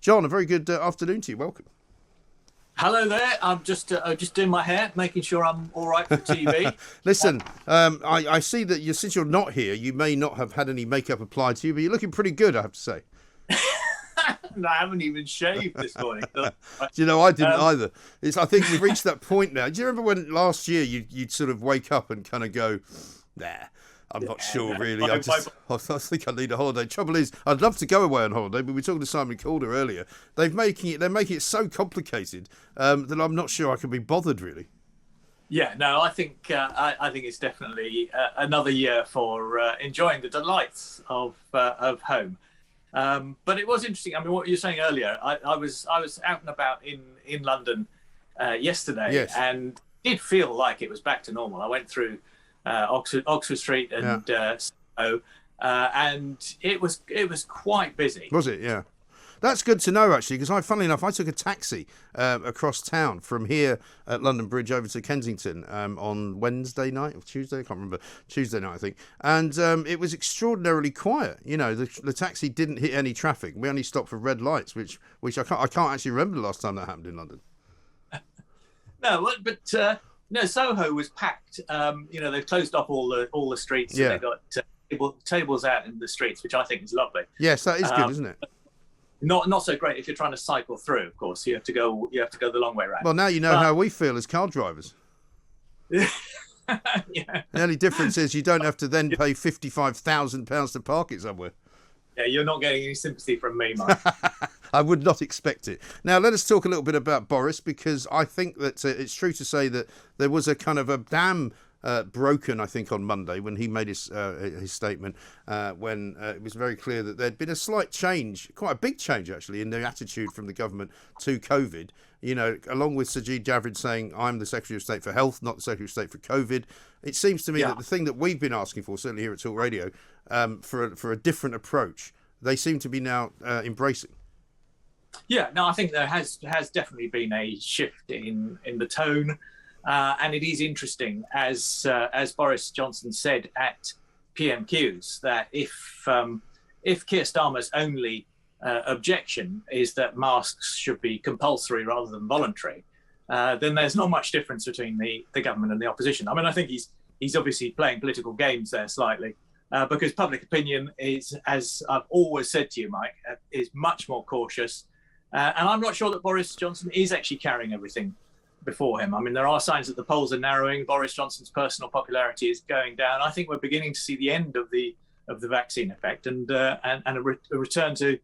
John, a very good afternoon to you. Welcome. Hello there. I'm just doing my hair, making sure I'm all right for TV. Listen, I see that since you're not here, you may not have had any makeup applied to you, but you're looking pretty good, I have to say. And I haven't even shaved this morning. Do you know, I didn't either. I think we've reached that point now. Do you remember when last year you'd sort of wake up and kind of go, nah, I'm not sure really. I think I need a holiday. Trouble is, I'd love to go away on holiday, but we were talking to Simon Calder earlier. They're making it so complicated that I'm not sure I can be bothered really. Yeah, no, I think it's definitely another year for enjoying the delights of home. But it was interesting. I mean, what you were saying earlier, I was out and about in London yesterday, yes. And did feel like it was back to normal. I went through Oxford Street and and it was quite busy. Was it? Yeah. That's good to know, actually, because funnily enough, I took a taxi across town from here at London Bridge over to Kensington on Wednesday night or Tuesday, I can't remember, Tuesday night, I think. And it was extraordinarily quiet. You know, the taxi didn't hit any traffic. We only stopped for red lights, which I can't actually remember the last time that happened in London. No, but no, Soho was packed. They've closed off all the streets. Yeah. And they've got tables out in the streets, which I think is lovely. Yes, that is good, isn't it? Not so great if you're trying to cycle through. Of course, you have to go the long way around. Well, now you know how we feel as car drivers. Yeah. The only difference is you don't have to then pay £55,000 to park it somewhere. Yeah, you're not getting any sympathy from me, Mike. I would not expect it. Now, let us talk a little bit about Boris, because I think that it's true to say that there was a kind of a dam broken, I think, on Monday when he made his statement, when it was very clear that there'd been a slight change, quite a big change, actually, in the attitude from the government to COVID. You know, along with Sajid Javid saying, I'm the Secretary of State for Health, not the Secretary of State for COVID. It seems to me that the thing that we've been asking for, certainly here at Talk Radio, for a different approach, they seem to be now embracing. Yeah, no, I think there has definitely been a shift in the tone, and it is interesting, as Boris Johnson said at PMQs, that if Keir Starmer's only objection is that masks should be compulsory rather than voluntary, then there's not much difference between the government and the opposition. I mean, I think he's obviously playing political games there slightly, because public opinion is, as I've always said to you, Mike, is much more cautious. And I'm not sure that Boris Johnson is actually carrying everything before him. I mean, there are signs that the polls are narrowing. Boris Johnson's personal popularity is going down. I think we're beginning to see the end of the vaccine effect and a return to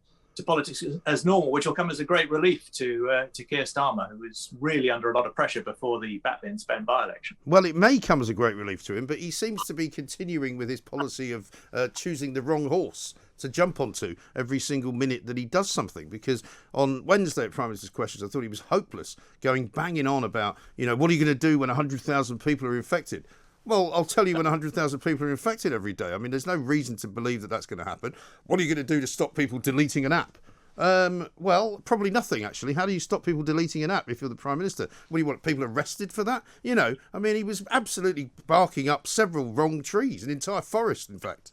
politics as normal, which will come as a great relief to Keir Starmer, who was really under a lot of pressure before the Batley and Spen by-election. Well, it may come as a great relief to him, but he seems to be continuing with his policy of choosing the wrong horse to jump onto every single minute that he does something. Because on Wednesday at Prime Minister's Questions, I thought he was hopeless, banging on about, what are you going to do when 100,000 people are infected? Well, I'll tell you when 100,000 people are infected every day. I mean, there's no reason to believe that that's going to happen. What are you going to do to stop people deleting an app? Well, probably nothing, actually. How do you stop people deleting an app if you're the Prime Minister? What, do you want people arrested for that? I mean, he was absolutely barking up several wrong trees, an entire forest, in fact.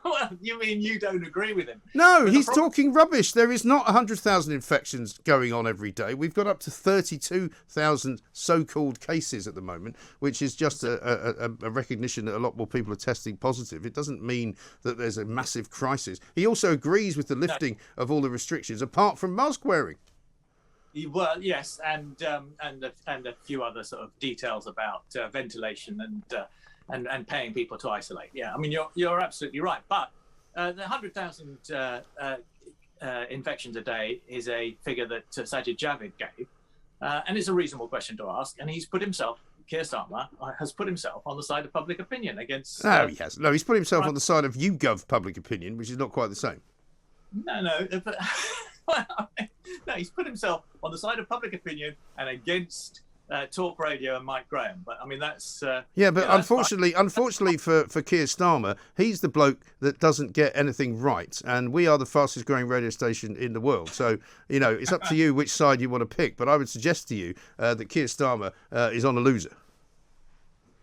Well, you mean you don't agree with him? No, he's talking rubbish. There is not 100,000 infections going on every day. We've got up to 32,000 so-called cases at the moment, which is just a recognition that a lot more people are testing positive. It doesn't mean that there's a massive crisis. He also agrees with the lifting of all the restrictions, apart from mask wearing. Well, yes, and a few other sort of details about ventilation and paying people to isolate. Yeah, I mean, you're absolutely right. But the 100,000 infections a day is a figure that Sajid Javid gave, and it's a reasonable question to ask. And Keir Starmer has put himself on the side of public opinion against... No, he hasn't. No, he's put himself on the side of YouGov public opinion, which is not quite the same. No, but... no, he's put himself on the side of public opinion and against... Talk Radio and Mike Graham, but I mean that's unfortunately for Keir Starmer, he's the bloke that doesn't get anything right, and we are the fastest growing radio station in the world. So it's up to you which side you want to pick. But I would suggest to you that Keir Starmer is on a loser.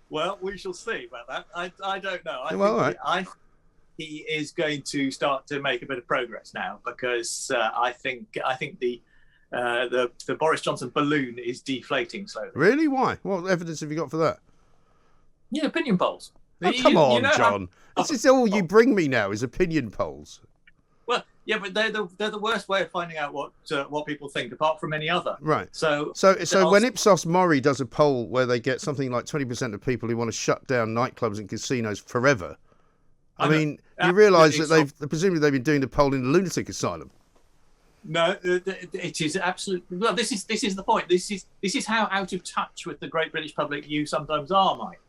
Well, we shall see about that. I don't know. he is going to start to make a bit of progress now, because I think the Boris Johnson balloon is deflating slowly. Really? Why? What evidence have you got for that? Yeah, opinion polls. Oh, come on, John. This is all you bring me now is opinion polls. Well, yeah, but they're the worst way of finding out what people think, apart from any other. Right. So when Ipsos Mori does a poll where they get something like 20% of people who want to shut down nightclubs and casinos forever, I mean, you realise that presumably they've been doing the poll in a lunatic asylum. No, it is absolutely. Well, this is the point. This is how out of touch with the great British public you sometimes are, Mike.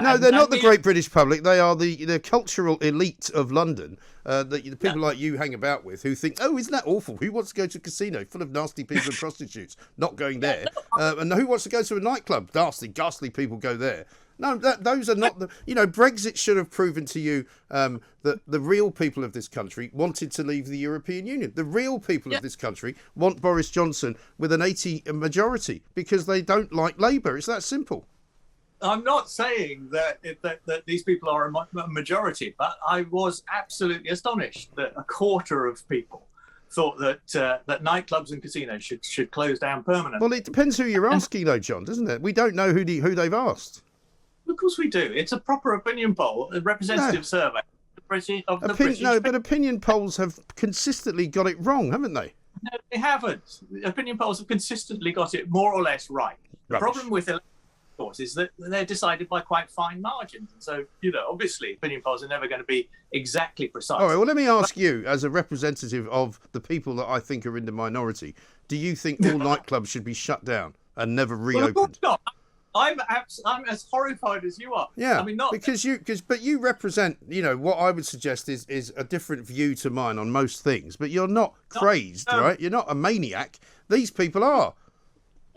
No, they're not the great British public. They are the cultural elite of London. The people like you hang about with, who think, oh, isn't that awful? Who wants to go to a casino full of nasty people and prostitutes? Not going there. And who wants to go to a nightclub? Ghastly people go there. No, those are not the. Brexit should have proven to you that the real people of this country wanted to leave the European Union. The real people of this country want Boris Johnson with an 80 majority because they don't like Labour. It's that simple. I'm not saying that these people are a majority, but I was absolutely astonished that a quarter of people thought that nightclubs and casinos should close down permanently. Well, it depends who you're asking, though, John, doesn't it? We don't know who they've asked. Of course we do. It's a proper opinion poll, a representative survey of the British. No, but opinion polls have consistently got it wrong, haven't they? No, they haven't. Opinion polls have consistently got it more or less right. The problem with elections, of course, is that they're decided by quite fine margins. And so, obviously, opinion polls are never going to be exactly precise. All right, well, let me ask you, as a representative of the people that I think are in the minority, do you think all nightclubs should be shut down and never reopened? Well, of course not. I'm as horrified as you are. Yeah, I mean, not but you represent, what I would suggest is a different view to mine on most things. But you're not crazed, right? You're not a maniac. These people are.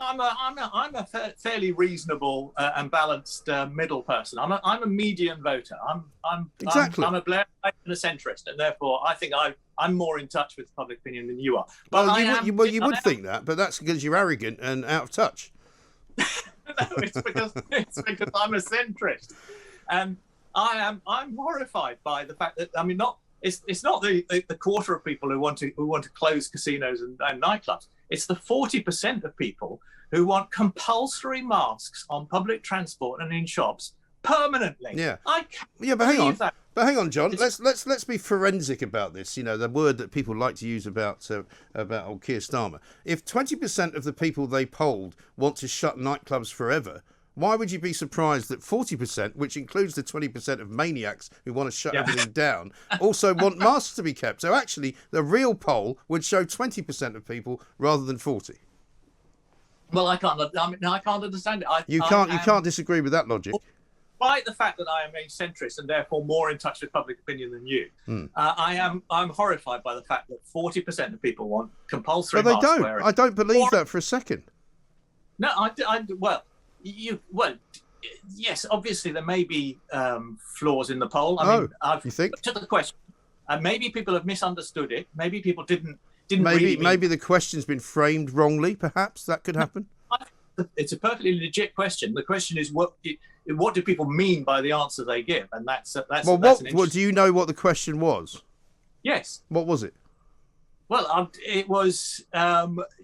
I'm a fairly reasonable and balanced middle person. I'm a median voter. I'm a Blairite and a centrist, and therefore I think I'm more in touch with public opinion than you are. But you would think that, but that's because you're arrogant and out of touch. No, it's because I'm a centrist, and I'm horrified by the fact that it's not the quarter of people who want to close casinos and nightclubs. It's the 40% of people who want compulsory masks on public transport and in shops permanently. Yeah, but hang on, John. Let's be forensic about this. The word that people like to use about old Keir Starmer. If 20% of the people they polled want to shut nightclubs forever, why would you be surprised that 40%, which includes the 20% of maniacs who want to shut everything down, also want masks to be kept? So actually, the real poll would show 20% of people rather than 40. Well, I can't understand it. You can't disagree with that logic. Despite the fact that I am a centrist and therefore more in touch with public opinion than you, I'm horrified by the fact that 40% of people want compulsory mask wearing. I don't believe that for a second. No, yes, obviously there may be flaws in the poll. You think? To the question, maybe people have misunderstood it. Maybe people didn't read. Maybe the question's been framed wrongly. Perhaps that could happen. It's a perfectly legit question. The question is what do people mean by the answer they give, and that's what do you know what the question was? Yes. What was it? Well, it was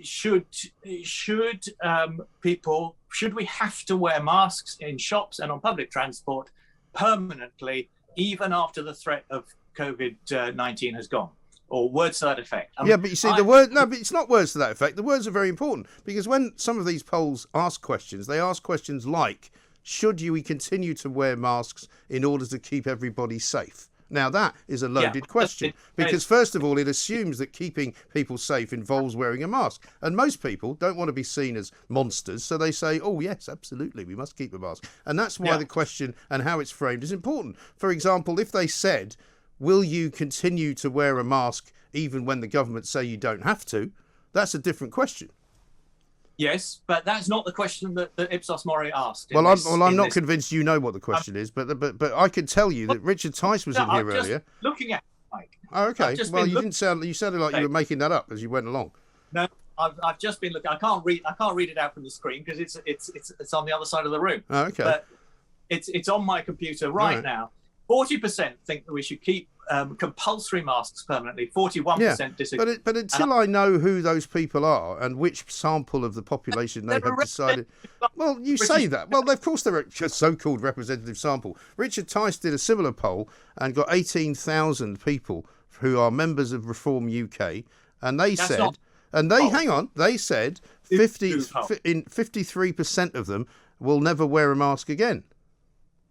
should we have to wear masks in shops and on public transport permanently, even after the threat of COVID-19 has gone? Or words to that effect. But you see, but it's not words to that effect. The words are very important because when some of these polls ask questions, they ask questions like, should we continue to wear masks in order to keep everybody safe? Now, that is a loaded question because, first of all, it assumes that keeping people safe involves wearing a mask. And most people don't want to be seen as monsters, so they say, oh, yes, absolutely, we must keep a mask. And that's why the question and how it's framed is important. For example, if they said, will you continue to wear a mask even when the government say you don't have to? That's a different question. Yes, but that's not the question that Ipsos Mori asked. I'm not convinced you know what the question is, but I could tell you that Richard Tice was in here earlier. Just looking at it, Mike. Oh, okay. Well, you sounded like you were making that up as you went along. No, I've just been looking. I can't read it out from the screen because it's on the other side of the room. Oh, okay. But it's on my computer right now. 40% think that we should keep compulsory masks permanently. 41% disagree. But until I know who those people are and which sample of the population they have decided. Well, you say that. Well, of course, they're a so-called representative sample. Richard Tice did a similar poll and got 18,000 people who are members of Reform UK, and they said, they said 53% of them will never wear a mask again.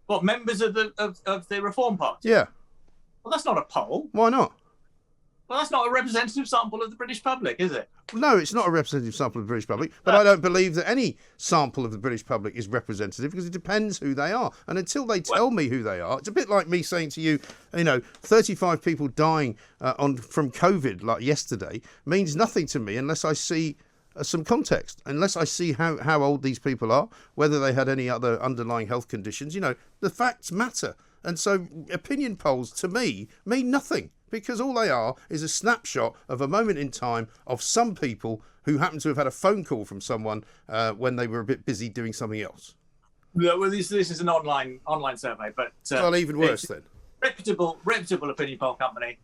What, members of the Reform Party? Yeah. Well, that's not a poll. Why not? Well, that's not a representative sample of the British public, is it? No, it's not a representative sample of the British public, but I don't believe that any sample of the British public is representative because it depends who they are. And until they tell me who they are, it's a bit like me saying to you, 35 people dying from COVID like yesterday means nothing to me unless I see some context, unless I see how old these people are, whether they had any other underlying health conditions. The facts matter. And so opinion polls, to me, mean nothing because all they are is a snapshot of a moment in time of some people who happen to have had a phone call from someone when they were a bit busy doing something else. No, well, this is an online survey, but well, even worse then. Reputable opinion poll company,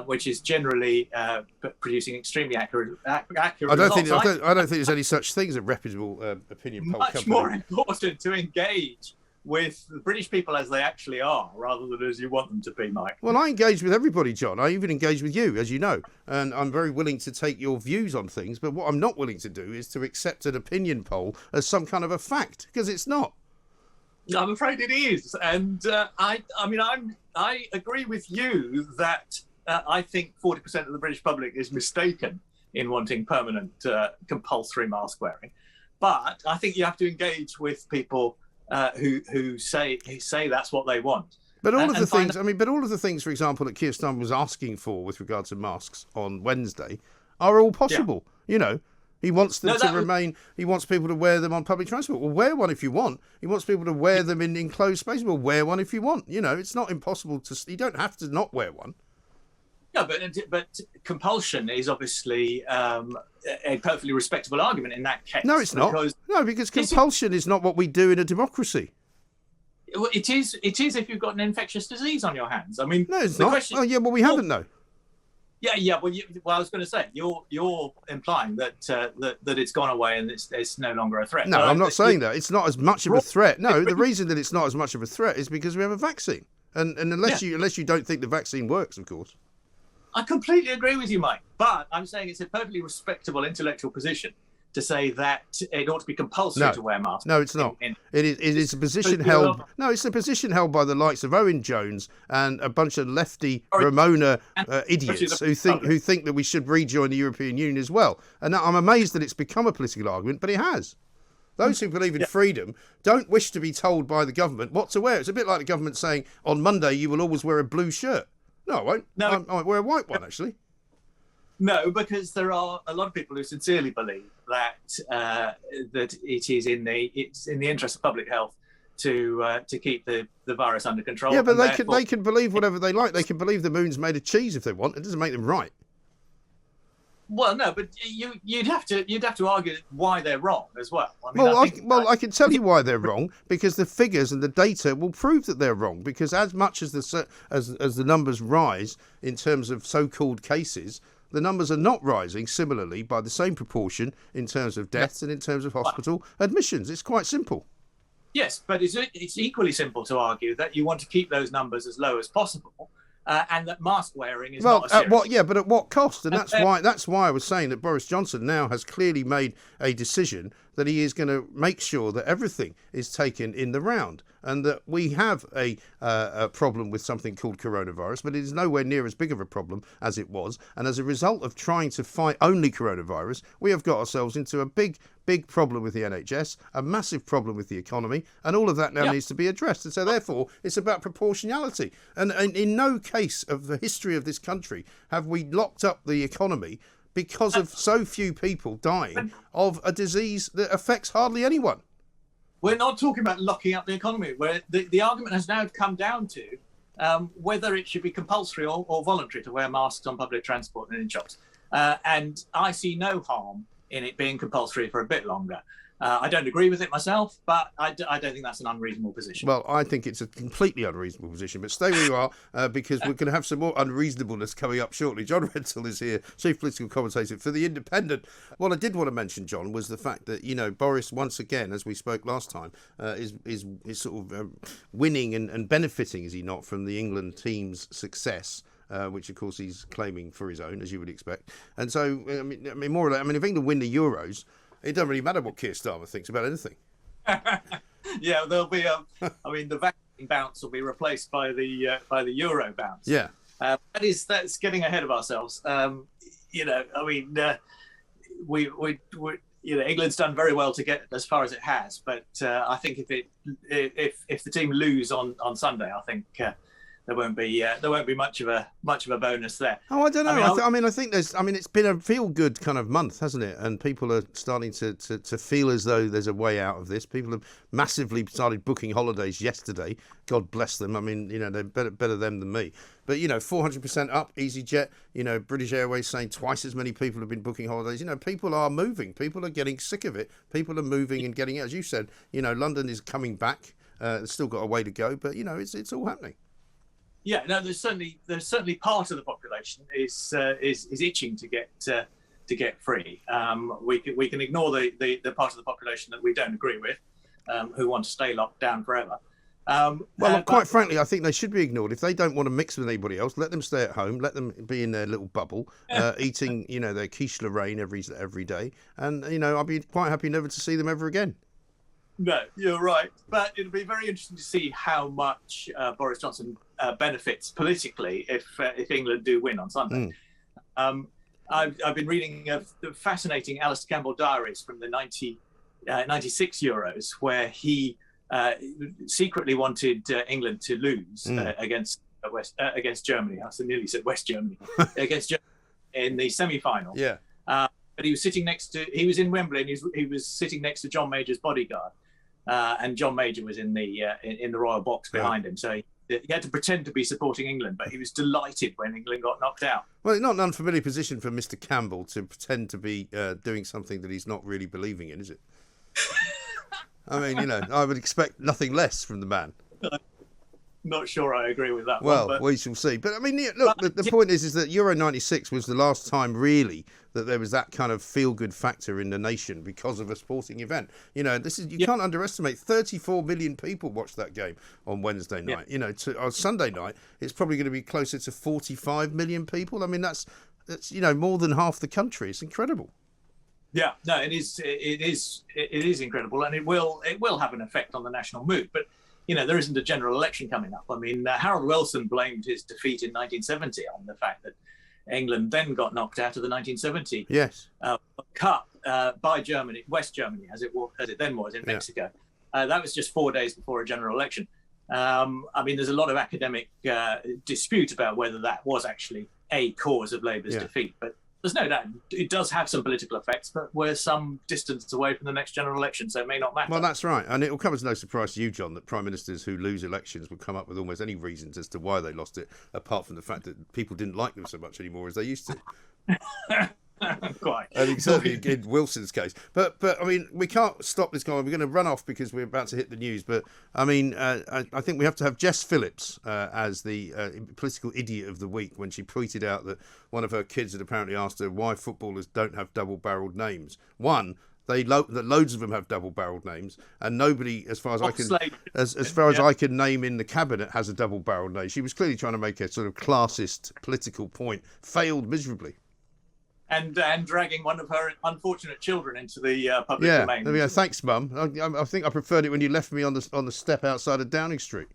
which is generally producing extremely accurate results. I don't think there's any such thing as a reputable opinion poll company. Much more important to engage with the British people as they actually are, rather than as you want them to be, Mike. Well, I engage with everybody, John. I even engage with you, as you know, and I'm very willing to take your views on things. But what I'm not willing to do is to accept an opinion poll as some kind of a fact, because it's not. I'm afraid it is, and I agree with you that I think 40% of the British public is mistaken in wanting permanent compulsory mask wearing, but I think you have to engage with people who say that's what they want. But all of the things, for example, that Keir Starmer was asking for with regard to masks on Wednesday are all possible. Yeah. He wants them to remain. He wants people to wear them on public transport. Well, wear one if you want. He wants people to wear them in enclosed spaces. Well, wear one if you want. It's not impossible to. You don't have to not wear one. No, but compulsion is obviously a perfectly respectable argument in that case. No, it's not. Because compulsion is not what we do in a democracy. Well, it is if you've got an infectious disease on your hands. I mean, no, it's not. We haven't though. Yeah. Well, I was going to say you're implying that it's gone away and it's no longer a threat. No, I'm not saying that. It's not as much of a threat. No, the reason that it's not as much of a threat is because we have a vaccine, and unless you don't think the vaccine works, of course. I completely agree with you, Mike. But I'm saying it's a perfectly respectable intellectual position to say that it ought to be compulsory to wear masks. No, it's not. It is a position held. No, it's a position held by the likes of Owen Jones and a bunch of lefty Ramona idiots who think that we should rejoin the European Union as well. And I'm amazed that it's become a political argument, but it has. Those who believe in freedom don't wish to be told by the government what to wear. It's a bit like the government saying on Monday you will always wear a blue shirt. No, I won't. No. I might wear a white one, actually. No, because there are a lot of people who sincerely believe that that it is in the interest of public health to keep the virus under control. Yeah, but they can believe whatever they like. They can believe the moon's made of cheese if they want. It doesn't make them right. Well, no, but you'd have to argue why they're wrong as well. I can tell you why they're wrong because the figures and the data will prove that they're wrong. Because as much as the numbers rise in terms of so-called cases, the numbers are not rising similarly by the same proportion in terms of deaths and in terms of hospital admissions. It's quite simple. Yes, but it's equally simple to argue that you want to keep those numbers as low as possible. And that mask wearing is not a serious... but at what cost? And that's why I was saying that Boris Johnson now has clearly made a decision that he is going to make sure that everything is taken in the round and that we have a problem with something called coronavirus, but it is nowhere near as big of a problem as it was. And as a result of trying to fight only coronavirus, we have got ourselves into a big problem with the NHS, a massive problem with the economy, and all of that now needs to be addressed. And so therefore, it's about proportionality. And in no case of the history of this country have we locked up the economy because of so few people dying of a disease that affects hardly anyone. We're not talking about locking up the economy, where the argument has now come down to whether it should be compulsory or voluntary to wear masks on public transport and in shops. And I see no harm in it being compulsory for a bit longer. I don't agree with it myself, but I don't think that's an unreasonable position. Well, I think it's a completely unreasonable position, but stay where you are because we're going to have some more unreasonableness coming up shortly. John Rentoul is here, chief political commentator for The Independent. What I did want to mention, John, was the fact that, you know, Boris, once again, as we spoke last time, is sort of winning and benefiting, is he not, from the England team's success. Which, of course, he's claiming for his own, as you would expect. And so, I mean, more or less, I mean, if England win the Euros, it doesn't really matter what Keir Starmer thinks about anything. Yeah, there'll be I mean, the vaccine bounce will be replaced by the Euro bounce. Yeah, that's getting ahead of ourselves. You know, I mean, we you know, England's done very well to get as far as it has, but I think if the team lose on Sunday, I think. There won't be much of a bonus there. Oh, I don't know. I think it's been a feel-good kind of month, hasn't it? And people are starting to feel as though there's a way out of this. People have massively started booking holidays yesterday. God bless them. I mean, you know, they're better them than me. But, you know, 400% up, EasyJet, you know, British Airways saying twice as many people have been booking holidays. You know, people are moving. People are getting sick of it. People are moving and getting out. As you said, you know, London is coming back. It's still got a way to go, but, you know, it's all happening. Yeah, no, there's certainly part of the population is itching to get free. We can ignore the part of the population that we don't agree with, who want to stay locked down forever. Quite frankly, I think they should be ignored. If they don't want to mix with anybody else, let them stay at home. Let them be in their little bubble, eating, you know, their quiche Lorraine every day. And, you know, I'll be quite happy never to see them ever again. No, you're right. But it'll be very interesting to see how much Boris Johnson benefits politically if England do win on Sunday. I've been reading the fascinating Alistair Campbell diaries from the 96 Euros, where he secretly wanted England to lose against Germany. I nearly said West Germany. Against Germany in the semi-final. Yeah. But he was in Wembley, and he was sitting next to John Major's bodyguard. And John Major was in the royal box behind him, so he had to pretend to be supporting England, but he was delighted when England got knocked out. Well, it's not an unfamiliar position for Mr. Campbell to pretend to be doing something that he's not really believing in, is it? I mean, you know, I would expect nothing less from the man. Not sure I agree with that well, one. But we shall see. But I mean, look, the point is that Euro 96 was the last time really that there was that kind of feel-good factor in the nation because of a sporting event. You know, you can't underestimate. 34 million people watched that game on Wednesday night. You know, on Sunday night, it's probably going to be closer to 45 million people. I mean, that's you know, more than half the country. It's incredible. Yeah, no, it is incredible, and it will have an effect on the national mood. But you know, there isn't a general election coming up. I mean, Harold Wilson blamed his defeat in 1970 on the fact that England then got knocked out of the 1970 Cup by Germany, West Germany, as it then was in Mexico. That was just 4 days before a general election. I mean, there's a lot of academic dispute about whether that was actually a cause of Labour's defeat, but there's no doubt it does have some political effects, but we're some distance away from the next general election, so it may not matter. Well, that's right. And it will come as no surprise to you, John, that prime ministers who lose elections will come up with almost any reasons as to why they lost it, apart from the fact that people didn't like them so much anymore as they used to. Quite. And certainly in Wilson's case. But I mean, we can't stop this going. We're going to run off because we're about to hit the news. But I mean, I think we have to have Jess Phillips as the political idiot of the week when she tweeted out that one of her kids had apparently asked her why footballers don't have double-barreled names. One, that loads of them have double-barreled names, and nobody, as far as I can name in the cabinet, has a double-barreled name. She was clearly trying to make a sort of classist political point, failed miserably. And dragging one of her unfortunate children into the public domain. Yeah, thanks, Mum. I think I preferred it when you left me on the step outside of Downing Street.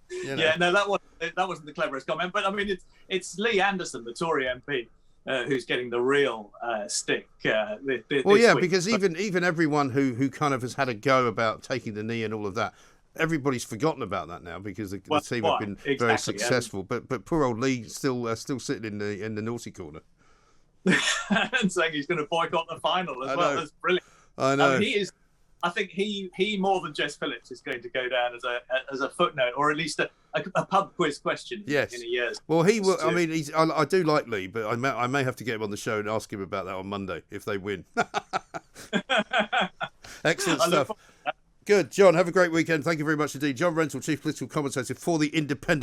You know. Yeah, no, that wasn't the cleverest comment. But I mean, it's Lee Anderson, the Tory MP, who's getting the real stick. Because even everyone who kind of has had a go about taking the knee and all of that. Everybody's forgotten about that now because the team have been very successful. But poor old Lee still sitting in the naughty corner and saying he's going to boycott the final as well. That's brilliant. I know. He is. I think he more than Jess Phillips is going to go down as a footnote, or at least a pub quiz question Yes. in a year's. Well, he will. I mean, I do like Lee, but I may have to get him on the show and ask him about that on Monday if they win. Excellent stuff. Good, John. Have a great weekend. Thank you very much indeed. John Rentoul, chief political commentator for the Independent.